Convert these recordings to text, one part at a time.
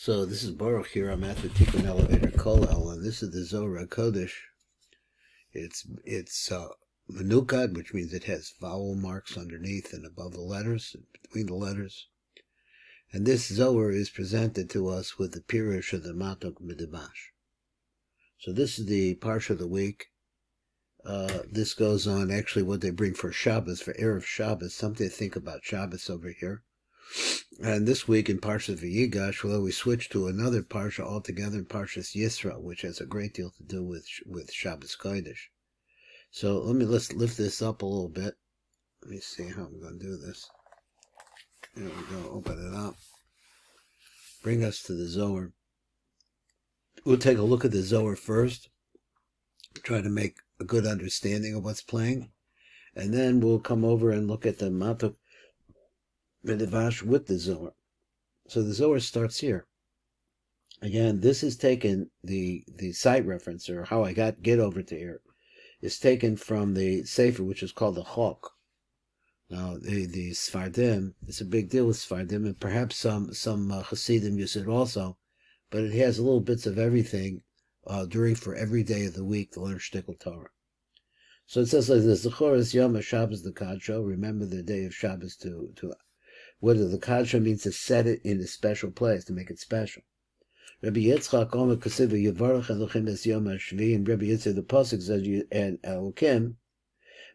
So this is Baruch here. I'm at the Tikkun Elevator Kollel, and this is the Zohar Kodesh. It's Manukad, which means it has vowel marks underneath and above the letters, between the letters. And this Zohar is presented to us with the Pirush of the Matok Midrash. So this is the Parsha of the week. This goes on actually what they bring for Shabbos, for Erev Shabbos, something to think about Shabbos over here. And this week in Parshat V'yigash, well, we switch to another Parsha altogether in Parshat Yitro, which has a great deal to do with Shabbos Kodesh. So let's lift this up a little bit. Let me see how I'm going to do this. There we go, open it up. Bring us to the Zohar. We'll take a look at the Zohar first, try to make a good understanding of what's playing, and then we'll come over and look at the Matok Midrash with the Zohar. So the Zohar starts here. Again, this is taken, the site reference, or how I get over to here, is taken from the Sefer, which is called the Chok. Now, the Sfardim, it's a big deal with Sfardim, and perhaps some Hasidim use it also, but it has little bits of everything for every day of the week to learn Shtickle Torah. So it says like this: Zechor es Yom HaShabbos the Kadsho, remember the day of Shabbos to whether the Kadsho means to set it in a special place, to make it special. Rabbi Yitzchak Omer Kiselve Yevarach Elohim es Yom HaShvi, and Rabbi Yitzchak the Pasuk says, and Elohim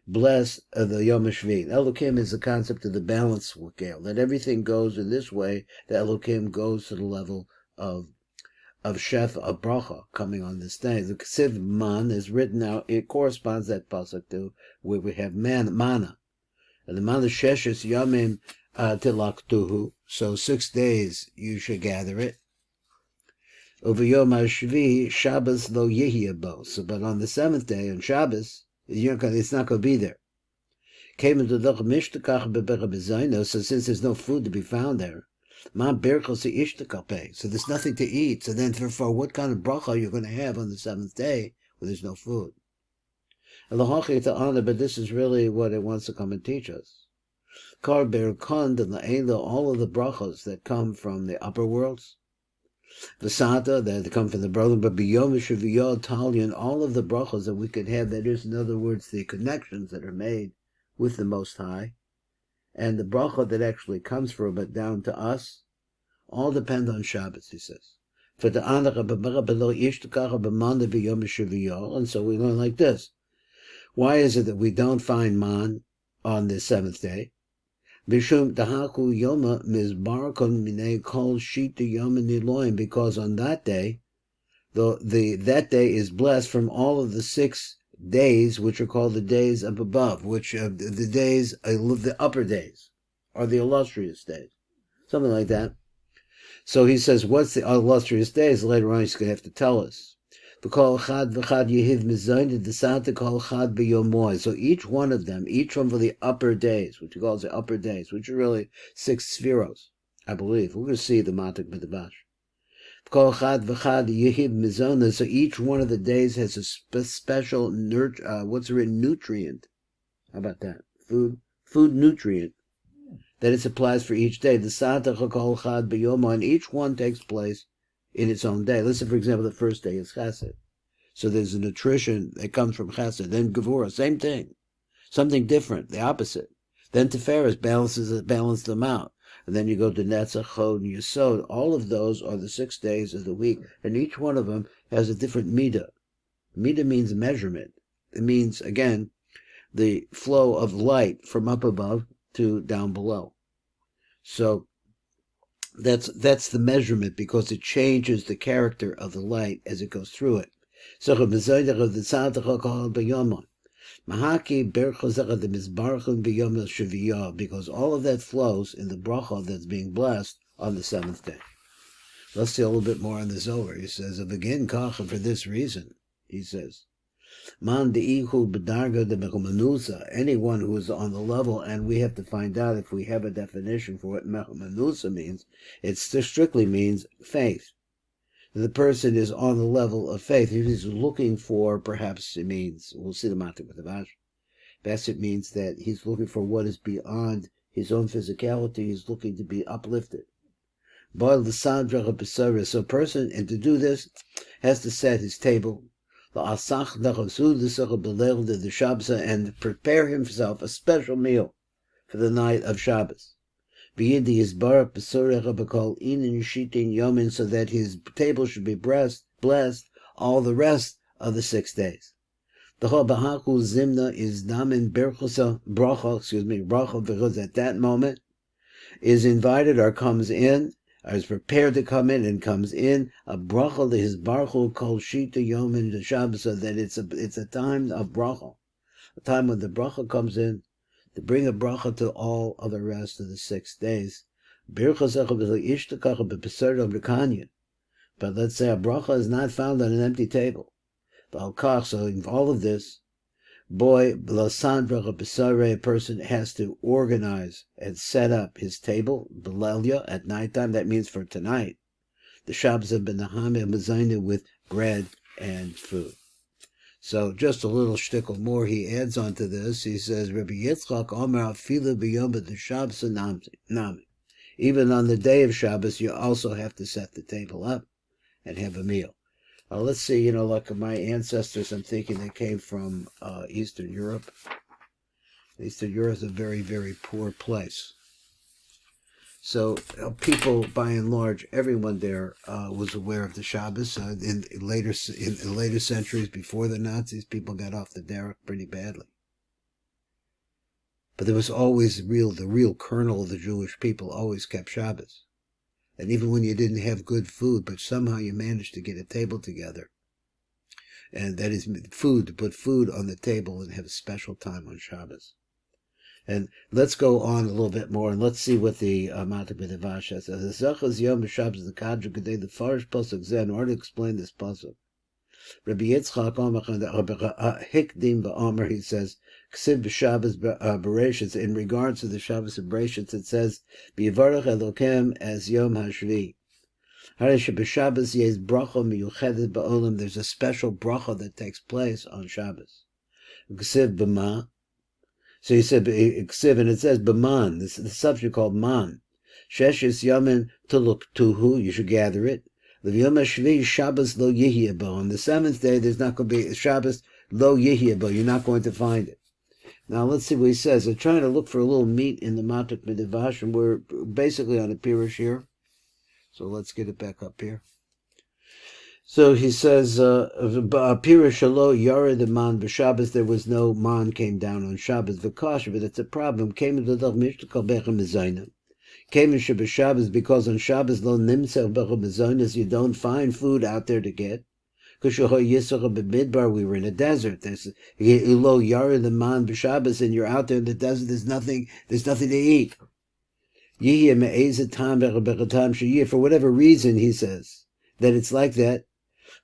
bless the Yom HaShvi. Elohim is the concept of the balance scale, that everything goes in this way, that Elohim goes to the level of Shefa, of Bracha, coming on this day. The Kiselve Man is written out, it corresponds that Pasuk to where we have Manna. And the Manna Sheshes Yomim Tilaktuhu, so 6 days you should gather it. Over Yom HaShvi, Shabbos lo yihya. So, but on the 7th day, on Shabbos, it's not going to be there. So since there's no food to be found there, so there's nothing to eat. So then for what kind of bracha you're going to have on the 7th day when there's no food? But this is really what it wants to come and teach us. All of the brachas that come from the upper worlds, the Sata that come from the brother, but beyond Talion, all of the brachas that we could have, that is, in other words, the connections that are made with the Most High, and the bracha that actually comes from it down to us, all depend on Shabbos, he says. And so we learn like this. Why is it that we don't find man on the 7th day? Because on that day, that day is blessed from all of the 6 days, which are called the days up above, which the days, the upper days, are the illustrious days, something like that. So he says, what's the illustrious days? Later on, he's going to have to tell us. So each one of them, each one for the upper days, which he calls the upper days, which are really 6 spheros, I believe. We're going to see the Matok Midrash. So each one of the days has a special nutrient. How about that? Food nutrient that it supplies for each day. The Satach Kol Chad B'Yoma, and each one takes place in its own day. Let's say, for example, the first day is Chesed. So there's a nutrition that comes from Chesed. Then Gevurah, same thing. Something different, the opposite. Then Tiferes balances them out. And then you go to Netzach, Chod, and Yesod. All of those are the 6 days of the week. And each one of them has a different midah. Midah means measurement. It means, again, the flow of light from up above to down below. So that's the measurement, because it changes the character of the light as it goes through it. So because all of that flows in the bracha that's being blessed on the 7th day. Let's see a little bit more on the Zohar. He says, again, for this reason, he says, anyone who is on the level, and we have to find out if we have a definition for what mechumanusa means. It strictly means faith. The person is on the level of faith. If he's looking for, perhaps it means, we'll see the Matok with the Vash. Perhaps it means that he's looking for what is beyond his own physicality. He's looking to be uplifted. Boil the sandrach besara. So a person, and to do this, has to set his table, the Shabbos, and prepare himself a special meal for the night of Shabbos. So that his table should be blessed all the rest of the 6 days. The Bahaku Zimna is Namin Berchosa bracha, because at that moment is invited or comes in, or is prepared to come in and comes in, a bracha, his barchu called Shita Yom in the Shabbos, so that it's a time of bracha, a time when the bracha comes in, to bring a bracha to all of the rest of the 6 days. But let's say a bracha is not found on an empty table. So in all of this, a person has to organize and set up his table, Belelya, at nighttime. That means for tonight. The Shabbos have been Mazon with bread and food. So just a little shtickle more he adds on to this. He says, Rabbi Yitzchak Omer Afilu b'yom the Shabbos nami. Even on the day of Shabbos, you also have to set the table up and have a meal. Let's see, like my ancestors, I'm thinking they came from Eastern Europe. Eastern Europe is a very, very poor place. So people, by and large, everyone there was aware of the Shabbos. In later centuries, before the Nazis, people got off the derech pretty badly. But there was always the real kernel of the Jewish people always kept Shabbos. And even when you didn't have good food, but somehow you managed to get a table together. And that is food, to put food on the table and have a special time on Shabbos. And let's go on a little bit more, and let's see what the Matak B'Devash says. The Zachas Yom Shabbos, the Kadra Gedei, the Farish Pasuk Zeh, in order to explain this Pasuk. Rabbi Yitzchak Hikdim Ba'omer, he says, Ksiv B'Shabbos Bereshit, in regards to the Shabbos of Bereshit, it says, B'Yivarach Elokem as Yom HaShvi. Harish B'Shabbos Yez Bracha Miyuchedet Ba'olam, there's a special bracha that takes place on Shabbos. Ksiv B'ma, so he said Ksiv, and it says B'man, this is the subject called Man. Sheshis Yamin Tuluk Tuhu, you should gather it. L'Yom HaShvi Shabbos Lo Yihye Bo. On the 7th day, there's not going to be Shabbos Lo Yihye Bo. You're not going to find it. Now, let's see what he says. I'm trying to look for a little meat in the Matak B'Devash, and we're basically on a Pirush here. So let's get it back up here. So he says, Pirush Shalo Yared Man B'Shabbos, there was no man came down on Shabbos. V'kasha, but it's a problem. Came into the Mishtakal Bechem Mezayna. Came in Shabbos, because on Shabbos lo nimsa b'chazonos, you don't find food out there to get. We were in a desert. There's lo yared the man b'Shabbos, and you're out there in the desert. There's nothing to eat. For whatever reason, he says that it's like that.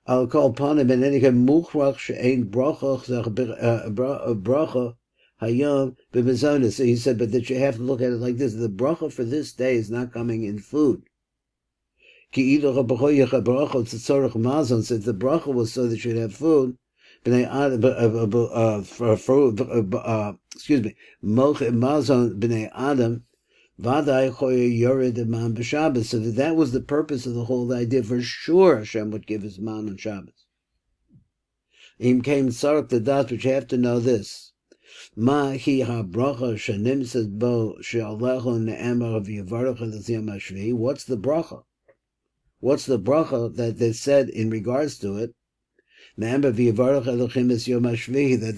I'll call upon him, and then he can muchrach she'ein bracha. Hayom b'Mazon. So he said, but that you have to look at it like this: the bracha for this day is not coming in food. Ki Mazon said the bracha was so that you'd have food. Mazon b'nei Adam. Vaday choye yored man b'Shabbos. So that was the purpose of the whole idea. For sure, Hashem would give his man on Shabbos. Im came sark the das, but you have to know this. Ma hi ha-bracha shenimtzat bo she'alecho ne'emar v'yivarach es yom hashvi. What's the bracha? What's the bracha that they said in regards to it? Ne'emar v'yivarach Elohim es yom hashvi, that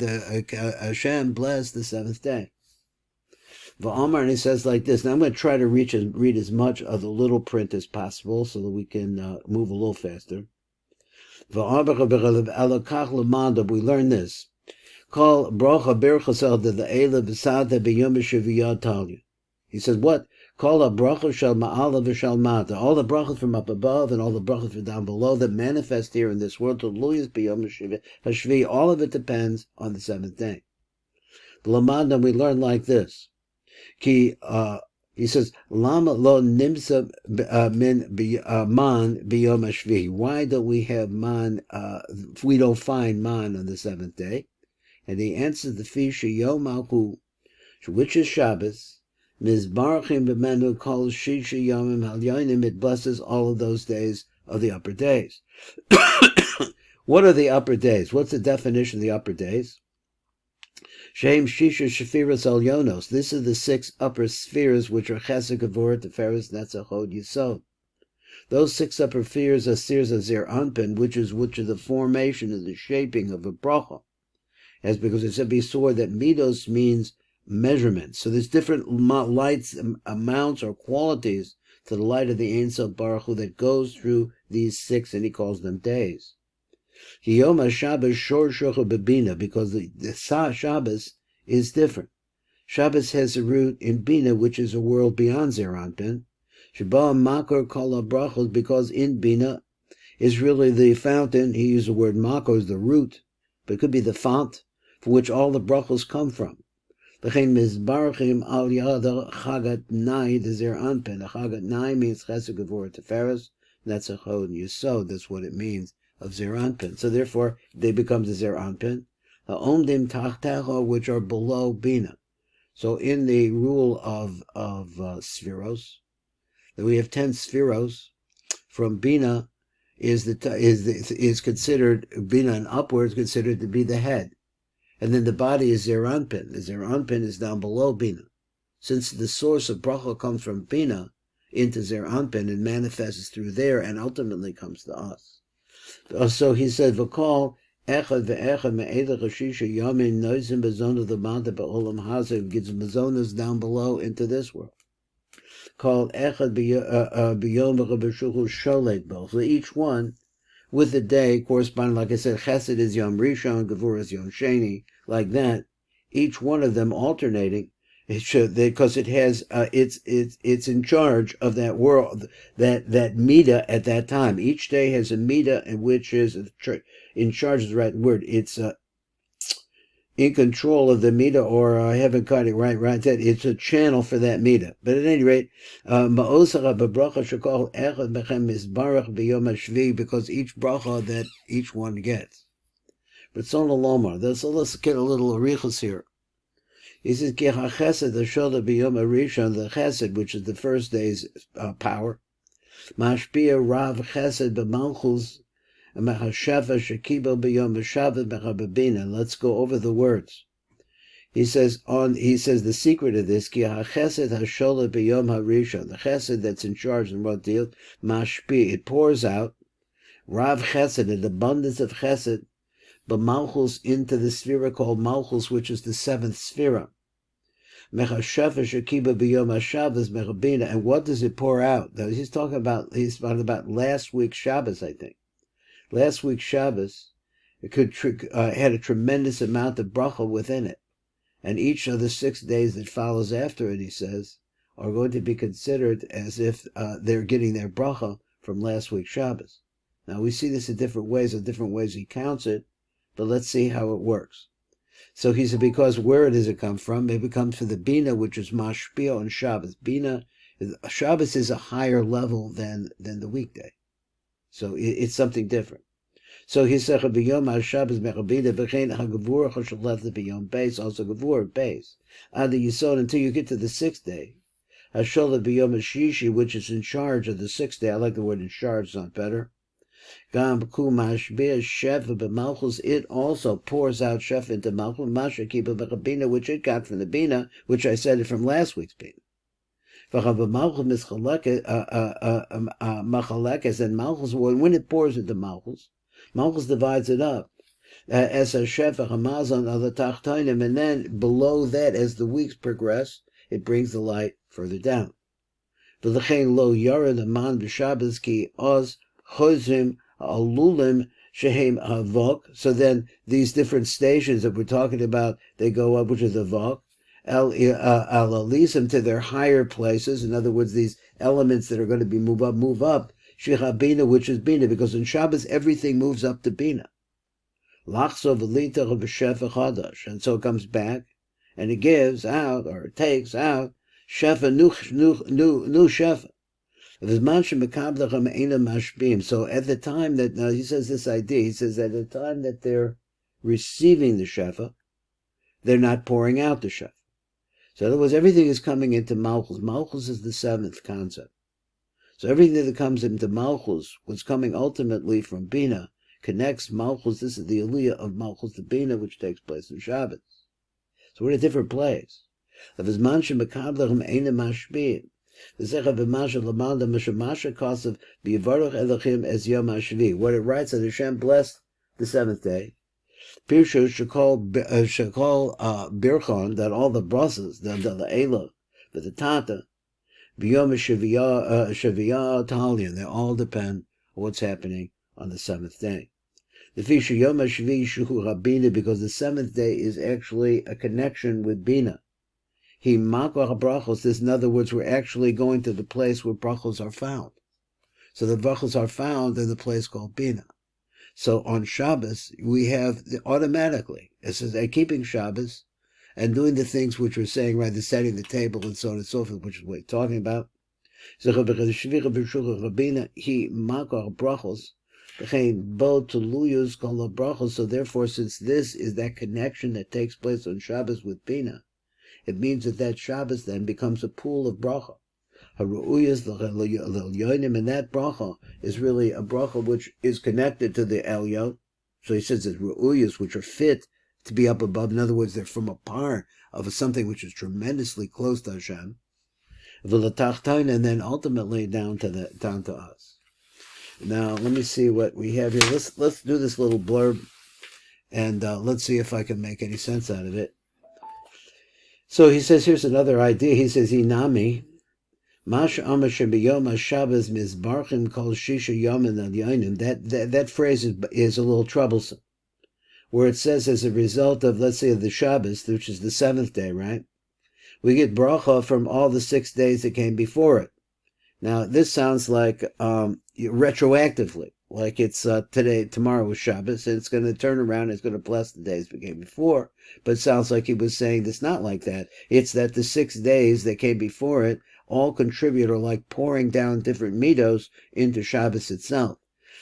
Hashem blessed the 7th day. V'amar, and he says like this. Now I'm going to try to read as much of the little print as possible so that we can move a little faster. V'amar we learn this. Call bracha berchasel de the ela v'sada b'yom shiviyah talyu. He says what? Call a bracha shel ma'ala v'shel mata. All the brachas from up above and all the brachas from down below that manifest here in this world. To luyas b'yom hashvi. All of it depends on the 7th day. L'madna, we learn like this. He says lama lo nimsa min man b'yom hashvi. Why don't we have man? We don't find man on the 7th day. And he answers the Fisha Yom Malchu, which is Shabbos, Mizbarchim b'menu kol shisha yomim halyonim. It blesses all of those days of the upper days. What are the upper days? What's the definition of the upper days? Shem shisha shefiras alyonos. This is the 6 upper spheres which are chesed, gevurah, tiferes, netzach, hod, yisod. Those 6 upper spheres are spheres of Zeir Anpin, which is the formation and the shaping of a bracha. As because it said before that midos means measurement. So there's different lights, amounts, or qualities to the light of the Ein Sof Baruch Hu that goes through these 6, and he calls them days. Yom HaShabbos shor shocha bebina, because the Shabbos is different. Shabbos has a root in Bina, which is a world beyond Zeir Anpin. Sheba makor kol habrachos, because in Bina is really the fountain. He used the word makor as the root, but it could be the font for which all the brachos come from. V'chein mizbarchim al yad chagat nai the Zeir Anpin. Chagat nai means chesed, gevurah, tiferes, netzach, hod, and yisod. That's what it means of Zeir Anpin. So therefore, they become the Zeir Anpin. Ha'omdim tachtecha, which are below Bina. So in the rule of Spheros, that we have 10 Spheros, from Bina is considered, Bina and upwards considered to be the head. And then the body is Zeir Anpin. The Zeir Anpin is down below Bina. Since the source of bracha comes from Bina into Zeir Anpin and manifests through there and ultimately comes to us. So he said, V'kol echad ve'echad me'edach hashisha yamin noizim bezonah l'mata ba'olam hazeh, gives mazonas down below into this world. Called echad b'yom v'chabeshuchu sholet bo. So each one with the day corresponding, like I said, chesed is yom rishon, gevurah is yom sheni, like that. Each one of them alternating. It should, because it has it's in charge of that world, that midah at that time. Each day has a midah, and which is in charge is the right word. It's in control of the midah, or I haven't got it right. It's a channel for that midah. But at any rate, ma'osach b'bracha shekol echad bechem mizbarach b'yom hashvi, because each bracha that each one gets. But so lomar. So let's get a little arichos here. He says, Ki ha-chesed ha-shoda b'yom harishon, the chesed, which is the first day's power, mashpia rav chesed b'malchus, mechashefa shekibo b'yom ha'shavet mechababina. Let's go over the words. He says the secret of this, Ki ha-chesed ha-shoda b'yom harishon, the chesed that's in charge in what deal, mashpia, it pours out, rav chesed, an abundance of chesed, but Malchus into the sphere called Malchus, which is the 7th sphere. And what does it pour out? Now, he's talking about last week's Shabbos, I think. Last week's Shabbos, it had a tremendous amount of bracha within it. And each of the 6 days that follows after it, he says, are going to be considered as if they're getting their bracha from last week's Shabbos. Now, we see this in different ways he counts it, but let's see how it works. So he said, because where does it come from? Maybe it comes from the Bina, which is Mashpia on Shabbos. Shabbos is a higher level than the weekday. So it's something different. So he said, B'yom Shabbos mechabina v'chein ha'gevurah chashalet b'yom beis, also gevurah beis. Ad yisod, until you get to the 6th day. Hasholet b'yom hashishi, which is in charge of the 6th day. I like the word in charge, it's not better. It also pours out Shef into Malchus, which it got from the Bina, which I said it from last week's Bina. And Malchus, when it pours into Malchus, Malchus divides it up as a Shef, a Mazon, of the Tachtonim, and then below that, as the weeks progress, it brings the light further down. Lo yara the man b'Shabbos ki oz chozrim alulim shehem havok. So then these different stations that we're talking about, they go up, which is the vok, al alisim, to their higher places. In other words, these elements that are going to be move up. Shecha bina, which is bina, because in Shabbos everything moves up to bina. Lachso v'litach v'shefa chadash, and so it comes back, and it gives out, or it takes out shefa new shefa. So at the time that, now he says this idea, he says at the time that they're receiving the shefa, they're not pouring out the shefa. So in other words, everything is coming into Malchus. Malchus is the seventh concept. So everything that comes into Malchus, what's coming ultimately from Bina, connects Malchus. This is the Aliyah of Malchus to Bina, which takes place in Shabbos. So we're in a different place. What it writes that Hashem blessed the seventh day. Pirshu shekol birchon, that all the brasas, the ela, the tata, b'yom shaviyah talion, they all depend on what's happening on the seventh day. The fishu yom shvi shuhu rabina, because the seventh day is actually a connection with bina. He makor brachos. This, in other words, we're actually going to the place where brachos are found. So the brachos are found in the place called bina. So on Shabbos, we have automatically, it says, keeping Shabbos and doing the things which we're saying, right, the setting the table and so on and so forth, which is what we're talking about. So therefore, since this is that connection that takes place on Shabbos with Bina, it means that Shabbos then becomes a pool of bracha. And that bracha is really a bracha which is connected to the elyon. So he says it's ru'uyas, which are fit to be up above. In other words, they're from a part of something which is tremendously close to Hashem. And then ultimately down to us. Now let me see what we have here. Let's do this little blurb, and let's see if I can make any sense out of it. So he says, here's another idea. He says, Inami. That phrase is a little troublesome, where it says as a result of, let's say, the Shabbos, which is the seventh day, right? We get bracha from all the 6 days that came before it. Now, this sounds like retroactively, like it's tomorrow was Shabbos, and it's going to turn around, it's going to bless the days that came before. But it sounds like he was saying it's not like that. It's that the 6 days that came before it all contribute, or like pouring down different midos into Shabbos itself.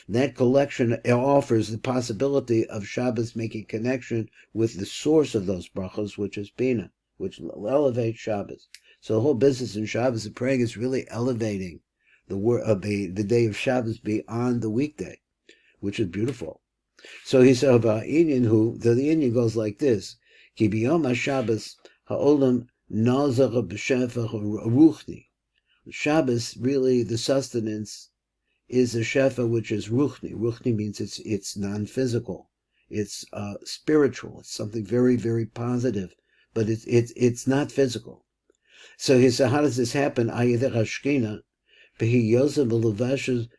That collection offers the possibility of Shabbos making connection with the source of those brachos, which is Bina, which elevates Shabbos. So the whole business in Shabbos of praying is really elevating the day of Shabbos beyond the weekday, which is beautiful. So he said about Inyan the Inyan goes like this: Ki biyom HaShabbos ha'olam nazar b'shefach ruchni. Shabbos, really, the sustenance is a shefa which is ruchni. Ruchni means it's non-physical, it's spiritual. It's something very, very positive, but it's not physical. So he said, how does this happen? Ayidech Hashkina, behi yosef b'levushin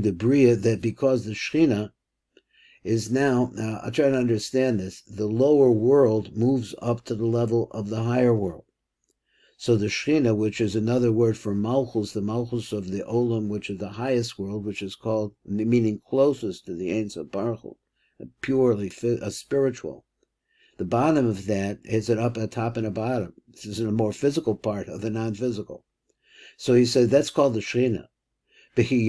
debriya, that because the Shechina is now I try to understand this, the lower world moves up to the level of the higher world. So the Shechina, which is another word for Malchus, the Malchus of the Olam, which is the highest world, which is called, meaning closest to the Ein Sof Baruch Hu, purely spiritual. The bottom of that is an up, a top, and a bottom. This is a more physical part of the non-physical. So he said that's called the Shechina. When she's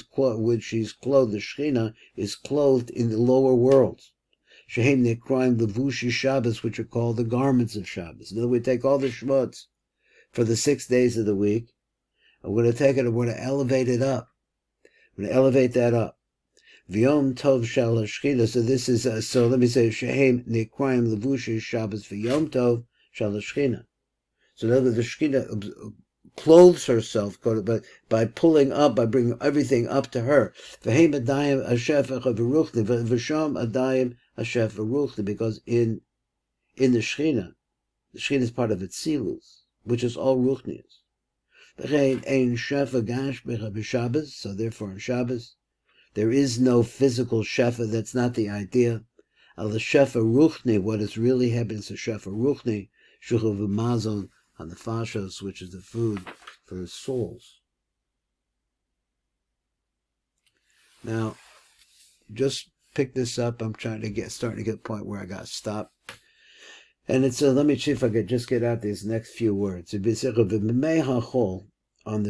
clothed, the Shechina is clothed in the lower worlds. Shehem Nekraim Levushi Shabbos, which are called the garments of Shabbos. In other words, we take all the shmutz for the 6 days of the week, and we're going to take it and we're going to elevate it up. We're going to elevate that up. V'yom Tov Shal Shechina. So this is so. Let me say Shehem Nekraim Levushi Shabbos V'yom Tov Shal Shechina. So in other words, the Shechina clothes herself by pulling up, by bringing everything up to her. V'heim adayim hashefach v'ruchni v'sham adayim hashef v'ruchni, because in the Shechina is part of Etzilus, which is all Ruchnius. V'chein ein shefa gashbecha b'Shabbos. So therefore on Shabbos there is no physical shefa. That's not the idea. Al shefa ruchni, what is really happening is a shefa ruchni, shuchav Mazon, on the fashos, which is the food for his souls. Now, just pick this up. I'm starting to get a point where I got stopped. And it's let me see if I could just get out these next few words. On the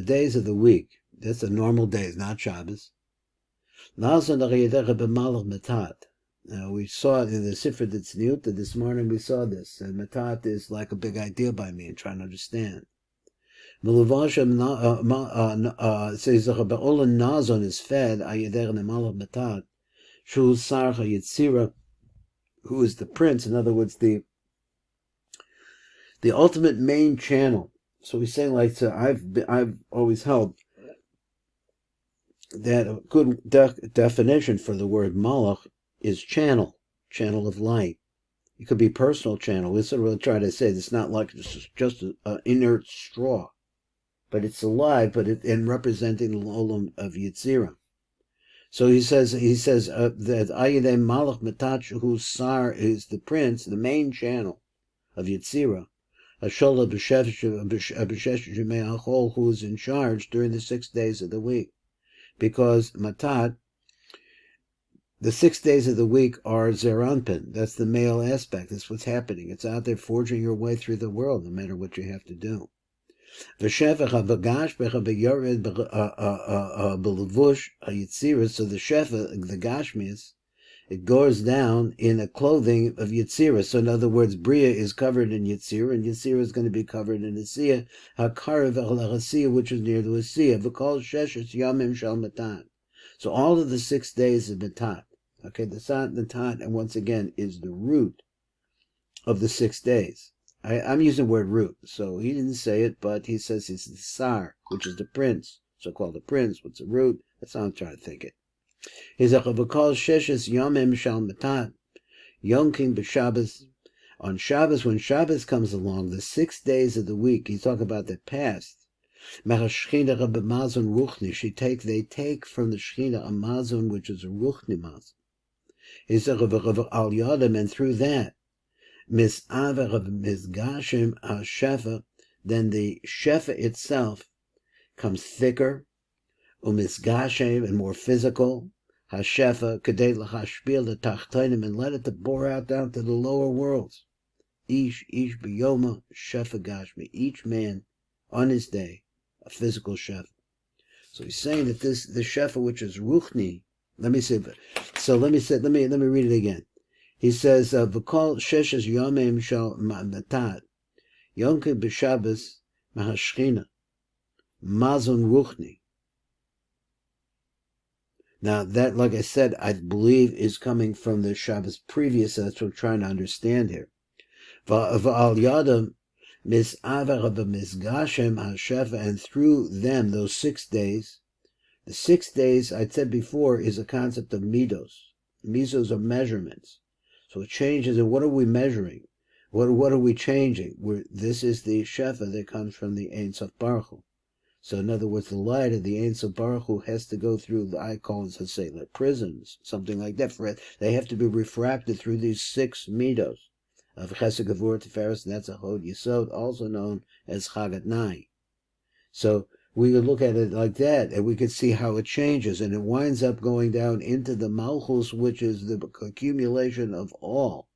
days of the week, that's the normal days, not Shabbos. We saw it in the Sifra Tzniuta this morning. We saw this, and Matat is like a big idea by me in trying to understand. Says Mazon is fed ayeder nemalach Matat, shu sarcha yitzira, who is the prince. In other words, the ultimate main channel. So he's saying, like, so I've always held that a good definition for the word malach is channel of light. It could be personal channel. We sort of try to say it's not like just an inert straw, but it's alive, but in representing the olam of Yitzira. So he says that Ayidei Malach Matat whose Sar is the prince, the main channel of Yitzira, Hasholah B'Shesh Jemei Achol, who is in charge during the 6 days of the week. Because Matat, the 6 days of the week are Zeranpin. That's the male aspect. That's what's happening. It's out there forging your way through the world, no matter what you have to do. So the Shefa, the Gashmis, it goes down in a clothing of Yitzira. So in other words, Bria is covered in Yitzira, and Yitzira is going to be covered in Asiyah, which is near the Asiyah. So all of the 6 days of Matat, okay, the Tat, and once again, is the root of the 6 days. I'm using the word root, so he didn't say it, but he says it's the Sar, which is the prince, so-called the prince. What's the root? That's how I'm trying to think it. He's a chavakal sheshes yomim shal matat, Yom King b'Shabbos. On Shabbos, when Shabbos comes along, the 6 days of the week, he's talking about the past. Mazon Ruchni. They take from the Shechina a Mazon, which is a Ruchni Mazon. He's a al Yadam, and through that, Mis'aver of Misgashim Shefa, then the Shefa itself comes thicker, Umisgashem, and more physical, Hashefa, Kadei L'Hashpil, the Tachtonim, and let it to bore out down to the lower worlds. Ish B'Yoma, Shefa Gashmi, each man on his day, a physical Shefa. So he's saying that the Shefa, which is Ruchni, let me read it again. He says, "V'kol sheshes yomim shel matat, Yom Kippur b'Shabbos mahashchina, Mazon Ruchni." Now that, like I said, I believe is coming from the Shabbos previous. That's what I'm trying to understand here. V'al yadam mis'aver b'misgashem hashefa, and through them, those 6 days. The 6 days, I said before, is a concept of midos. Midos are measurements. So it changes, and what are we measuring? What are we changing? This is the Shefa that comes from the Ein Sof Baruch Hu. So in other words, the light of the Ein Sof Baruch Hu has to go through, I call it, let's say, like prisms, something like that. They have to be refracted through these 6 midos of Chesed, Gevurah, Tiferes, and that's a Hod Yesod, also known as Chagat Nai. So we could look at it like that, and we could see how it changes, and it winds up going down into the Malchus, which is the accumulation of all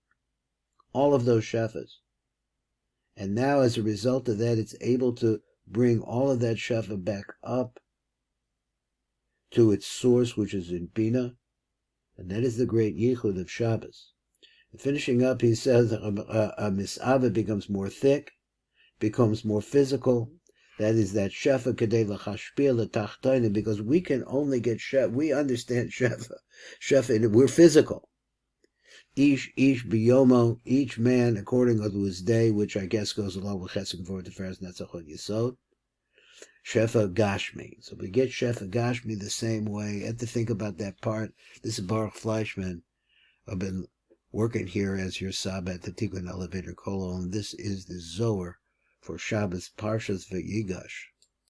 of those Shefas. And now, as a result of that, it's able to bring all of that Shefa back up to its source, which is in Bina, and that is the great Yichud of Shabbos. And finishing up, he says a Mis'ava becomes more thick, becomes more physical. That is that Shefa Kedei L'Chashpil L'Tachtonim, because we can only get Shefa. We understand Shefa, and we're physical. Ish B'Yomo, each man according to his day, which I guess goes along with Chesed, Gevurah, Tiferes, and that's a Chod Yesod. Shefa Gashmi. So we get Shefa Gashmi the same way. I have to think about that part. This is Baruch Fleischman. I've been working here as your sab at the Tikkun Elevator Kolo, and this is the Zohar for Shabbos Parshas V'Yigash.